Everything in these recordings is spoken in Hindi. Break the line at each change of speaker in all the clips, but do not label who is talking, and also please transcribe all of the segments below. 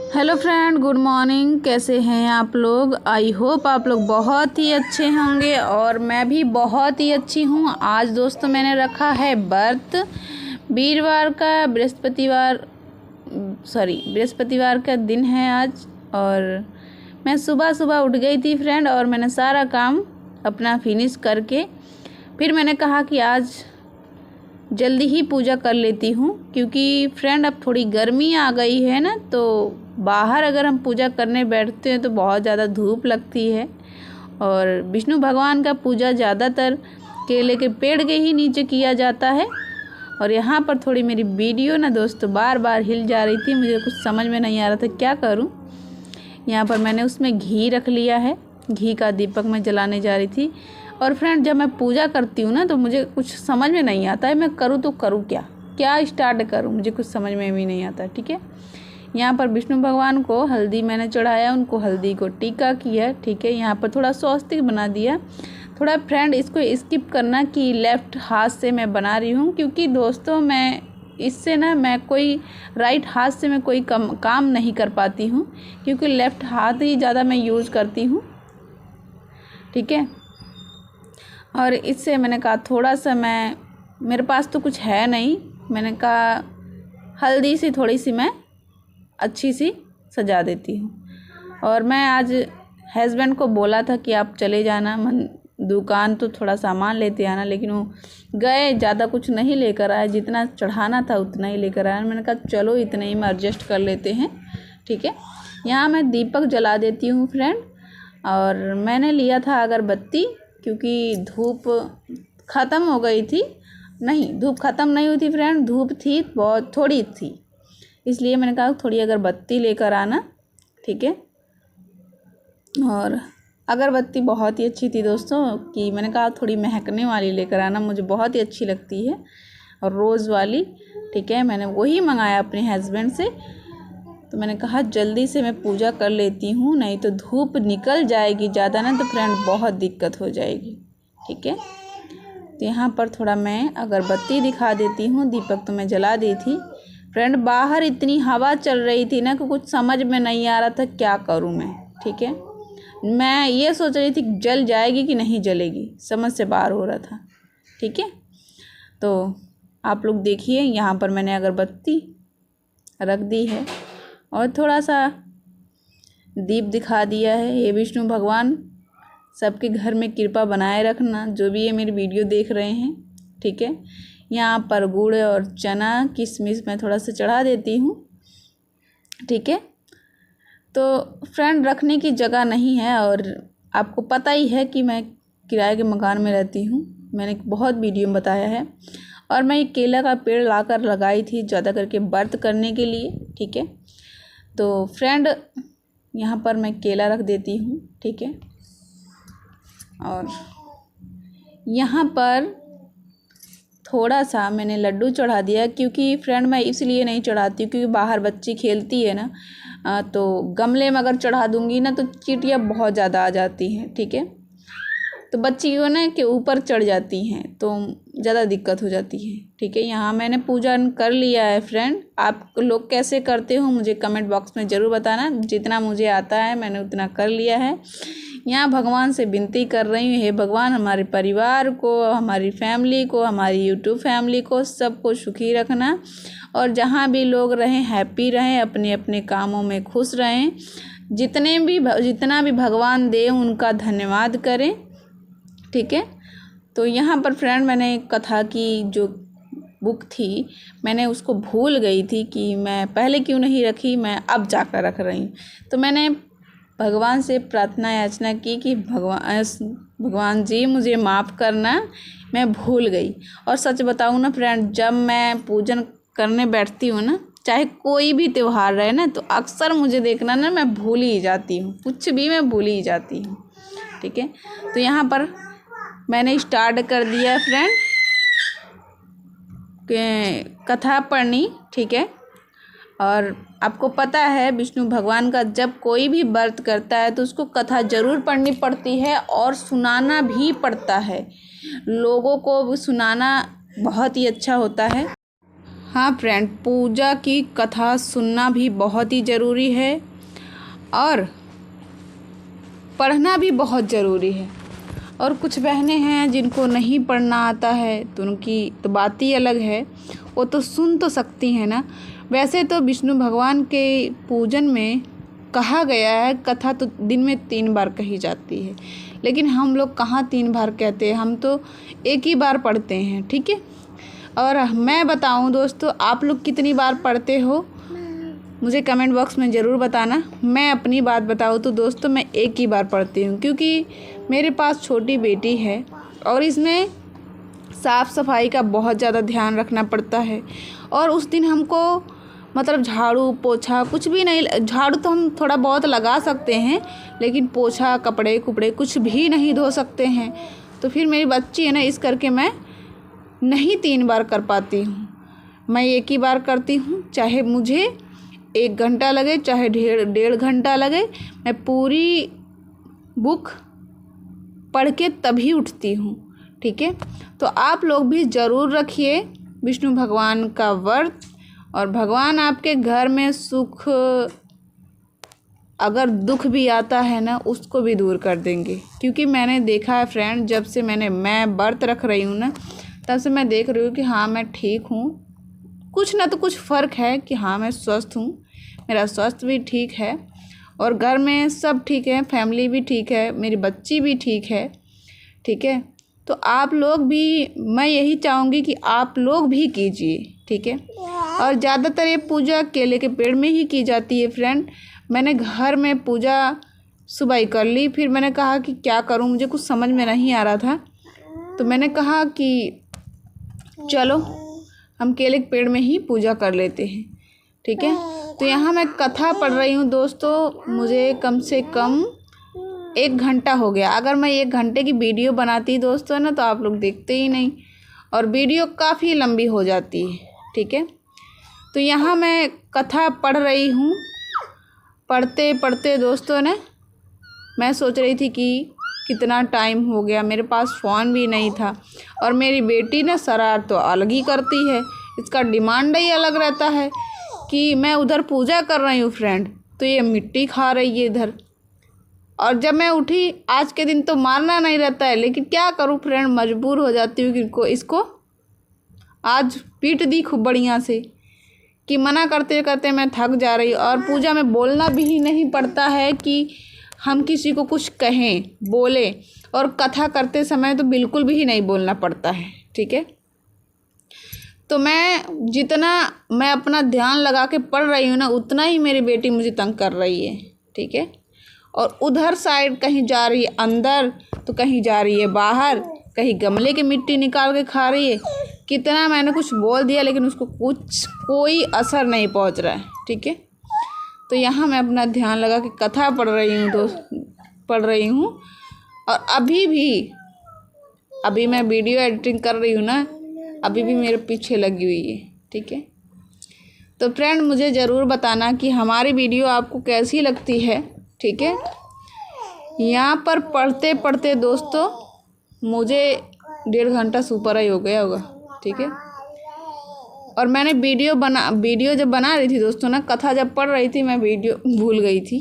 Hello friend, good morning. कैसे हैं आप लोग? आई होप आप लोग बहुत ही अच्छे होंगे और मैं भी बहुत ही अच्छी हूँ। आज दोस्तों मैंने रखा है व्रत वीरवार का, बृहस्पतिवार का दिन है आज। और मैं सुबह सुबह उठ गई थी फ्रेंड, और मैंने सारा काम अपना फिनिश करके फिर मैंने कहा कि आज जल्दी ही पूजा कर लेती हूँ, क्योंकि फ्रेंड अब थोड़ी गर्मी आ गई है ना, तो बाहर अगर हम पूजा करने बैठते हैं तो बहुत ज़्यादा धूप लगती है। और विष्णु भगवान का पूजा ज़्यादातर केले के पेड़ के ही नीचे किया जाता है। और यहाँ पर थोड़ी मेरी वीडियो ना दोस्तों बार बार हिल जा रही थी, मुझे कुछ समझ में नहीं आ रहा था क्या करूँ। यहाँ पर मैंने उसमें घी रख लिया है, घी का दीपक मैं जलाने जा रही थी। और फ्रेंड जब मैं पूजा करती हूँ ना तो मुझे कुछ समझ में नहीं आता है, मैं करूँ तो करूँ क्या स्टार्ट करूँ, मुझे कुछ समझ में भी नहीं आता। ठीक है, यहाँ पर विष्णु भगवान को हल्दी मैंने चढ़ाया, उनको हल्दी को टीका किया। ठीक है, यहाँ पर थोड़ा स्वस्तिक बना दिया। थोड़ा फ्रेंड इसको स्किप करना कि लेफ़्ट हाथ से मैं बना रही हूँ, क्योंकि दोस्तों मैं इससे ना मैं कोई राइट हाथ से मैं कोई काम नहीं कर पाती हूँ, क्योंकि लेफ़्ट हाथ ही ज़्यादा मैं यूज़ करती हूँ। ठीक है, और इससे मैंने कहा थोड़ा सा मेरे पास तो कुछ है नहीं, मैंने कहा हल्दी सी थोड़ी सी मैं अच्छी सी सजा देती हूँ। और मैं आज हस्बैंड को बोला था कि आप चले जाना दुकान तो थोड़ा सामान लेते आना, लेकिन वो गए, ज़्यादा कुछ नहीं लेकर आए, जितना चढ़ाना था उतना ही लेकर आया। मैंने कहा चलो इतने ही में एडजस्ट कर लेते हैं। ठीक है, यहाँ मैं दीपक जला देती हूँ फ्रेंड। और मैंने लिया था अगरबत्ती, क्योंकि धूप ख़त्म हो गई थी। नहीं, धूप ख़त्म नहीं हुई थी फ्रेंड, धूप थी बहुत थोड़ी थी, इसलिए मैंने कहा थोड़ी अगरबत्ती लेकर आना। ठीक है, और अगरबत्ती बहुत ही अच्छी थी दोस्तों, कि मैंने कहा थोड़ी महकने वाली लेकर आना, मुझे बहुत ही अच्छी लगती है, और रोज़ वाली। ठीक है, मैंने वही मंगाया अपने हस्बैंड से। तो मैंने कहा जल्दी से मैं पूजा कर लेती हूँ, नहीं तो धूप निकल जाएगी ज़्यादा ना, तो फ्रेंड बहुत दिक्कत हो जाएगी। ठीक है, तो यहाँ पर थोड़ा मैं अगरबत्ती दिखा देती हूँ। दीपक तो मैं जला दी थी फ्रेंड। बाहर इतनी हवा चल रही थी ना कि कुछ समझ में नहीं आ रहा था क्या करूँ मैं। ठीक है, मैं ये सोच रही थी जल जाएगी कि नहीं जलेगी, समझ से बाहर हो रहा था। ठीक है, तो आप लोग देखिए यहाँ पर मैंने अगरबत्ती रख दी है और थोड़ा सा दीप दिखा दिया है। हे विष्णु भगवान, सबके घर में कृपा बनाए रखना, जो भी ये मेरी वीडियो देख रहे हैं। ठीक है, यहाँ पर गुड़ और चना किशमिश मैं थोड़ा सा चढ़ा देती हूँ। ठीक है, तो फ्रेंड रखने की जगह नहीं है, और आपको पता ही है कि मैं किराए के मकान में रहती हूँ, मैंने बहुत वीडियो में बताया है। और मैं एक केला का पेड़ लाकर लगाई थी ज़्यादा करके व्रत करने के लिए। ठीक है, तो फ्रेंड यहाँ पर मैं केला रख देती हूँ। ठीक है, और यहाँ पर थोड़ा सा मैंने लड्डू चढ़ा दिया, क्योंकि फ्रेंड मैं इसलिए नहीं चढ़ाती हूँ क्योंकि बाहर बच्ची खेलती है ना, तो गमले में अगर चढ़ा दूँगी ना तो चींटियाँ बहुत ज़्यादा आ जाती हैं। ठीक है, तो बच्ची को ना के ऊपर चढ़ जाती हैं तो ज़्यादा दिक्कत हो जाती है। ठीक है, यहाँ मैंने पूजा कर लिया है फ्रेंड। आप लोग कैसे करते हो मुझे कमेंट बॉक्स में ज़रूर बताना, जितना मुझे आता है मैंने उतना कर लिया है। यहाँ भगवान से विनती कर रही हूँ, हे भगवान हमारे परिवार को, हमारी फैमिली को, हमारी यूट्यूब फैमिली को, सबको सुखी रखना, और जहाँ भी लोग रहें हैप्पी रहें, अपने अपने कामों में खुश रहें, जितना भी भगवान दे उनका धन्यवाद करें। ठीक है, तो यहाँ पर फ्रेंड मैंने कथा की जो बुक थी मैंने उसको भूल गई थी कि मैं पहले क्यों नहीं रखी, मैं अब जाकर रख रही हूँ। तो मैंने भगवान से प्रार्थना याचना की कि भगवान जी मुझे माफ़ करना, मैं भूल गई। और सच बताऊँ ना फ्रेंड, जब मैं पूजन करने बैठती हूँ ना, चाहे कोई भी त्यौहार रहे ना, तो अक्सर मुझे देखना ना मैं भूल ही जाती हूँ, कुछ भी मैं भूल ही जाती हूँ। ठीक है, तो यहाँ पर मैंने स्टार्ट कर दिया फ्रेंड कथा पढ़नी। ठीक है, और आपको पता है विष्णु भगवान का जब कोई भी व्रत करता है तो उसको कथा ज़रूर पढ़नी पड़ती है और सुनाना भी पड़ता है, लोगों को सुनाना बहुत ही अच्छा होता है। हाँ फ्रेंड, पूजा की कथा सुनना भी बहुत ही ज़रूरी है और पढ़ना भी बहुत ज़रूरी है। और कुछ बहनें हैं जिनको नहीं पढ़ना आता है तो उनकी तो बात ही अलग है, वो तो सुन तो सकती हैं ना। वैसे तो विष्णु भगवान के पूजन में कहा गया है, कथा तो दिन में 3 बार कही जाती है, लेकिन हम लोग कहाँ 3 बार कहते हैं, हम तो एक ही बार पढ़ते हैं। ठीक है। और मैं बताऊं दोस्तों, आप लोग कितनी बार पढ़ते हो मुझे कमेंट बॉक्स में ज़रूर बताना। मैं अपनी बात बताऊं तो दोस्तों, मैं एक ही बार पढ़ती हूं, क्योंकि मेरे पास छोटी बेटी है और इसमें साफ़ सफाई का बहुत ज़्यादा ध्यान रखना पड़ता है। और उस दिन हमको मतलब झाड़ू पोछा कुछ भी नहीं, झाड़ू तो हम थोड़ा बहुत लगा सकते हैं, लेकिन पोछा कपड़े कुपड़े कुछ भी नहीं धो सकते हैं। तो फिर मेरी बच्ची है ना, इस करके मैं नहीं 3 बार कर पाती हूँ, मैं एक ही बार करती हूँ। चाहे मुझे 1 घंटा लगे, चाहे 1.5 घंटा लगे, मैं पूरी बुक पढ़ के तभी उठती हूँ। ठीक है। तो आप लोग भी ज़रूर रखिए विष्णु भगवान का व्रत, और भगवान आपके घर में सुख, अगर दुख भी आता है ना, उसको भी दूर कर देंगे। क्योंकि मैंने देखा है फ्रेंड, जब से मैं व्रत रख रही हूँ ना, तब से मैं देख रही हूँ कि हाँ मैं ठीक हूँ, कुछ ना तो कुछ फ़र्क है कि हाँ मैं स्वस्थ हूँ, मेरा स्वास्थ्य भी ठीक है और घर में सब ठीक है, फैमिली भी ठीक है, मेरी बच्ची भी ठीक है। ठीक है। तो आप लोग भी, मैं यही चाहूँगी कि आप लोग भी कीजिए। ठीक है। और ज़्यादातर ये पूजा केले के पेड़ में ही की जाती है फ्रेंड। मैंने घर में पूजा सुबह ही कर ली, फिर मैंने कहा कि क्या करूं, मुझे कुछ समझ में नहीं आ रहा था, तो मैंने कहा कि चलो हम केले के पेड़ में ही पूजा कर लेते हैं। ठीक है। तो यहाँ मैं कथा पढ़ रही हूँ दोस्तों, मुझे कम से कम 1 घंटा हो गया। अगर मैं 1 घंटे की वीडियो बनाती दोस्तों ना, तो आप लोग देखते ही नहीं, और वीडियो काफ़ी लंबी हो जाती है। ठीक है। तो यहाँ मैं कथा पढ़ रही हूँ। पढ़ते पढ़ते दोस्तों ने, मैं सोच रही थी कि कितना टाइम हो गया, मेरे पास फ़ोन भी नहीं था, और मेरी बेटी ने शरारत तो अलग ही करती है, इसका डिमांड ही अलग रहता है कि मैं उधर पूजा कर रही हूँ फ्रेंड, तो ये मिट्टी खा रही है इधर। और जब मैं उठी आज के दिन तो मारना नहीं रहता है, लेकिन क्या करूँ फ्रेंड, मजबूर हो जाती हूँ कि इसको आज पीट दी खूब बढ़िया से, कि मना करते करते मैं थक जा रही। और पूजा में बोलना भी नहीं पड़ता है कि हम किसी को कुछ कहें बोले, और कथा करते समय तो बिल्कुल भी नहीं बोलना पड़ता है। ठीक है। तो जितना मैं अपना ध्यान लगा के पढ़ रही हूँ ना, उतना ही मेरी बेटी मुझे तंग कर रही है। ठीक है। और उधर साइड कहीं जा रही है अंदर, तो कहीं जा रही है बाहर, कहीं गमले की मिट्टी निकाल के खा रही है। कितना मैंने कुछ बोल दिया, लेकिन उसको कोई असर नहीं पहुंच रहा है। ठीक है। तो यहाँ मैं अपना ध्यान लगा के कथा पढ़ रही हूँ। और अभी मैं वीडियो एडिटिंग कर रही हूँ ना, अभी भी मेरे पीछे लगी हुई है। ठीक है। तो फ्रेंड, मुझे ज़रूर बताना कि हमारी वीडियो आपको कैसी लगती है। ठीक है। यहाँ पर पढ़ते पढ़ते दोस्तों मुझे 1.5 घंटा से ऊपर ही हो गया होगा। ठीक है। और मैंने वीडियो जब बना रही थी दोस्तों ना, कथा जब पढ़ रही थी, मैं वीडियो भूल गई थी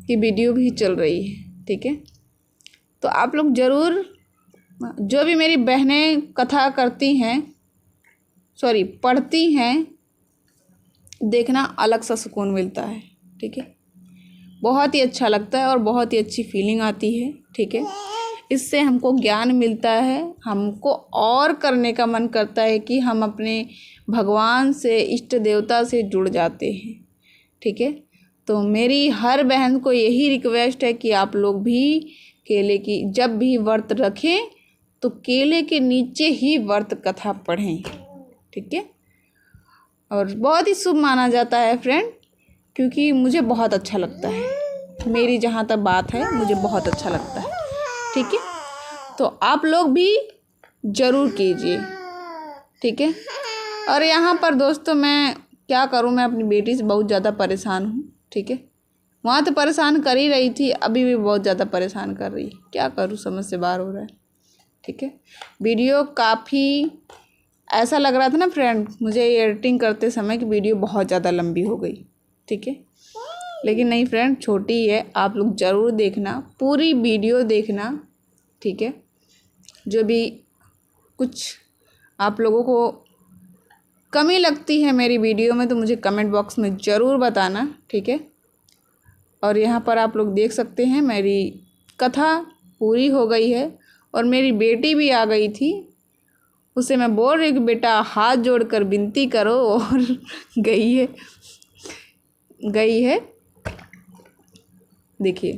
कि वीडियो भी चल रही है। ठीक है। तो आप लोग ज़रूर, जो भी मेरी बहनें कथा पढ़ती हैं, देखना, अलग सा सुकून मिलता है। ठीक है। बहुत ही अच्छा लगता है और बहुत ही अच्छी फीलिंग आती है। ठीक है। इससे हमको ज्ञान मिलता है, हमको और करने का मन करता है कि हम अपने भगवान से, इष्ट देवता से जुड़ जाते हैं। ठीक है। तो मेरी हर बहन को यही रिक्वेस्ट है कि आप लोग भी केले की जब भी व्रत रखें तो केले के नीचे ही व्रत कथा पढ़ें। ठीक है। और बहुत ही शुभ माना जाता है फ्रेंड, क्योंकि मुझे बहुत अच्छा लगता है, मेरी जहाँ तक बात है मुझे बहुत अच्छा लगता है। ठीक है। तो आप लोग भी ज़रूर कीजिए। ठीक है। और यहाँ पर दोस्तों मैं क्या करूँ, मैं अपनी बेटी से बहुत ज़्यादा परेशान हूँ। ठीक है। वहाँ तो परेशान कर ही रही थी, अभी भी बहुत ज़्यादा परेशान कर रही है, क्या करूँ, समझ से बाहर हो रहा है। ठीक है। वीडियो काफ़ी ऐसा लग रहा था ना फ्रेंड मुझे एडिटिंग करते समय कि वीडियो बहुत ज़्यादा लंबी हो गई, ठीक है, लेकिन नहीं फ्रेंड, छोटी ही है। आप लोग ज़रूर देखना, पूरी वीडियो देखना, ठीक है। जो भी कुछ आप लोगों को कमी लगती है मेरी वीडियो में तो मुझे कमेंट बॉक्स में ज़रूर बताना, ठीक है। और यहाँ पर आप लोग देख सकते हैं मेरी कथा पूरी हो गई है और मेरी बेटी भी आ गई थी। उसे मैं बोल रही हूँ कि बेटा हाथ जोड़कर विनती करो, और गई है देखिए,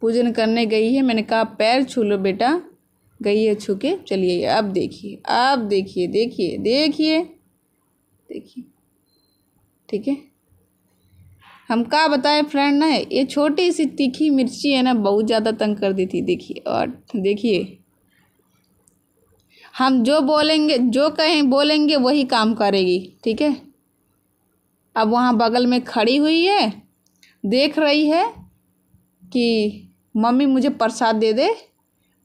पूजन करने गई है। मैंने कहा पैर छू लो बेटा, गई है छू के। चलिए अब देखिए, अब देखिए, देखिए देखिए देखिए, ठीक है। हम क्या बताएं फ्रेंड ना, ये छोटी सी तीखी मिर्ची है ना, बहुत ज़्यादा तंग कर दी थी। देखिए, और देखिए हम जो बोलेंगे, जो कहें बोलेंगे वही काम करेगी, ठीक है। अब वहाँ बगल में खड़ी हुई है, देख रही है कि मम्मी मुझे प्रसाद दे दे,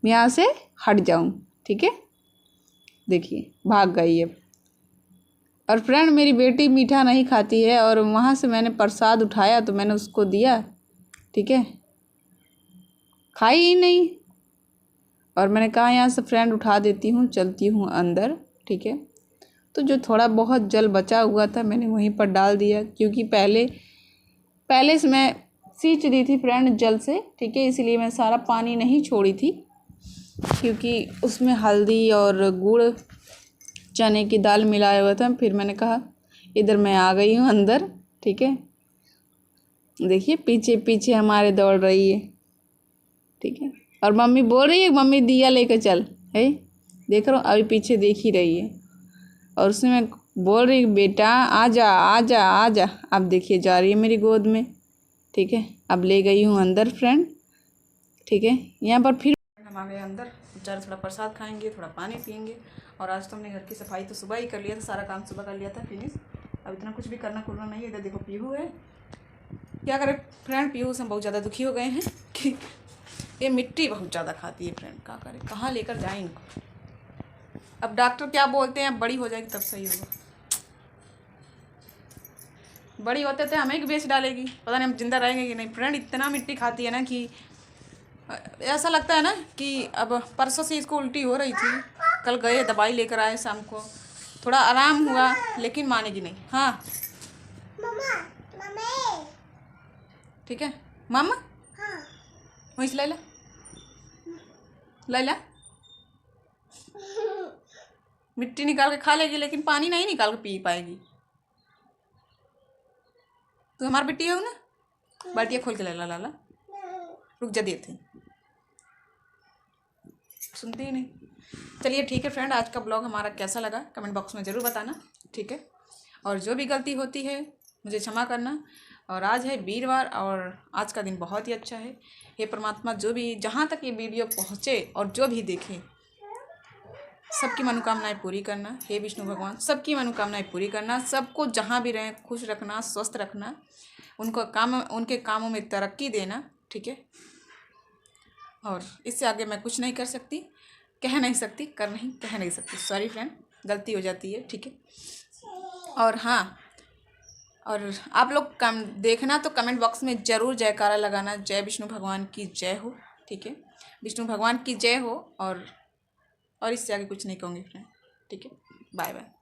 मैं यहाँ से हट जाऊँ, ठीक है। देखिए भाग गई है। और फ्रेंड मेरी बेटी मीठा नहीं खाती है, और वहाँ से मैंने प्रसाद उठाया तो मैंने उसको दिया, ठीक है, खाई ही नहीं। और मैंने कहा यहाँ से फ्रेंड उठा देती हूँ, चलती हूँ अंदर, ठीक है। तो जो थोड़ा बहुत जल बचा हुआ था मैंने वहीं पर डाल दिया, क्योंकि पहले से मैं सींच दी थी फ्रेंड जल से, ठीक है, इसीलिए मैं सारा पानी नहीं छोड़ी थी, क्योंकि उसमें हल्दी और गुड़ चने की दाल मिलाया हुआ था। फिर मैंने कहा इधर मैं आ गई हूँ अंदर, ठीक है। देखिए पीछे पीछे हमारे दौड़ रही है, ठीक है। और मम्मी बोल रही है मम्मी दिया लेकर चल, है, देख रहा हूँ अभी पीछे देख ही रही है। और उसमें मैं बोल रही बेटा आजा आजा आजा, अब देखिए जा रही है मेरी गोद में, ठीक है। अब ले गई हूँ अंदर फ्रेंड, ठीक है। यहाँ पर फिर हम आ गए अंदर, ज़रा थोड़ा प्रसाद खाएंगे, थोड़ा पानी पियेंगे। और आज तो हमने घर की सफाई तो सुबह ही कर लिया था, सारा काम सुबह कर लिया था फिनिश। अब इतना कुछ भी करना खुलना नहीं है। इधर देखो पीहू है, क्या करें फ्रेंड, पीहू से हम बहुत ज़्यादा दुखी हो गए हैं कि ये मिट्टी बहुत ज़्यादा खाती है फ्रेंड, क्या करें, कहाँ लेकर जाएँ इनको। अब डॉक्टर क्या बोलते हैं, बड़ी हो जाएगी तब सही होगा। बड़ी होते थे हमें कि बेच डालेगी, पता नहीं हम जिंदा रहेंगे कि नहीं। फ्रेंड इतना मिट्टी खाती है ना कि ऐसा लगता है ना कि अब परसों से इसको उल्टी हो रही थी, कल गए दवाई लेकर आए शाम को, थोड़ा आराम हुआ, लेकिन मानेगी नहीं। हाँ ठीक है मामा, वहीं से लैला लैला मिट्टी निकाल के खा लेगी, लेकिन पानी नहीं निकाल के पी पाएगी। तू हमारी बेटी हो ना, बाल्टियाँ खोल के ला ला ला, रुक जा देते, सुनती ही नहीं। चलिए ठीक है फ्रेंड, आज का ब्लॉग हमारा कैसा लगा कमेंट बॉक्स में ज़रूर बताना, ठीक है। और जो भी गलती होती है मुझे क्षमा करना। और आज है वीरवार और आज का दिन बहुत ही अच्छा है। हे परमात्मा, जो भी जहाँ तक ये वीडियो पहुँचे और जो भी देखे सबकी मनोकामनाएं पूरी करना। हे विष्णु भगवान, सबकी मनोकामनाएं पूरी करना, सबको जहाँ भी रहें खुश रखना, स्वस्थ रखना, उनके कामों में तरक्की देना, ठीक है। और इससे आगे मैं कुछ नहीं कर सकती, कह नहीं सकती, कह नहीं सकती, सॉरी फ्रेंड, गलती हो जाती है, ठीक है। और हाँ, और आप लोग देखना तो कमेंट बॉक्स में ज़रूर जयकारा लगाना, जय विष्णु भगवान की जय हो, ठीक है, विष्णु भगवान की जय हो। और इससे आगे कुछ नहीं कहूँगी फ्रेंड, ठीक है। Bye bye.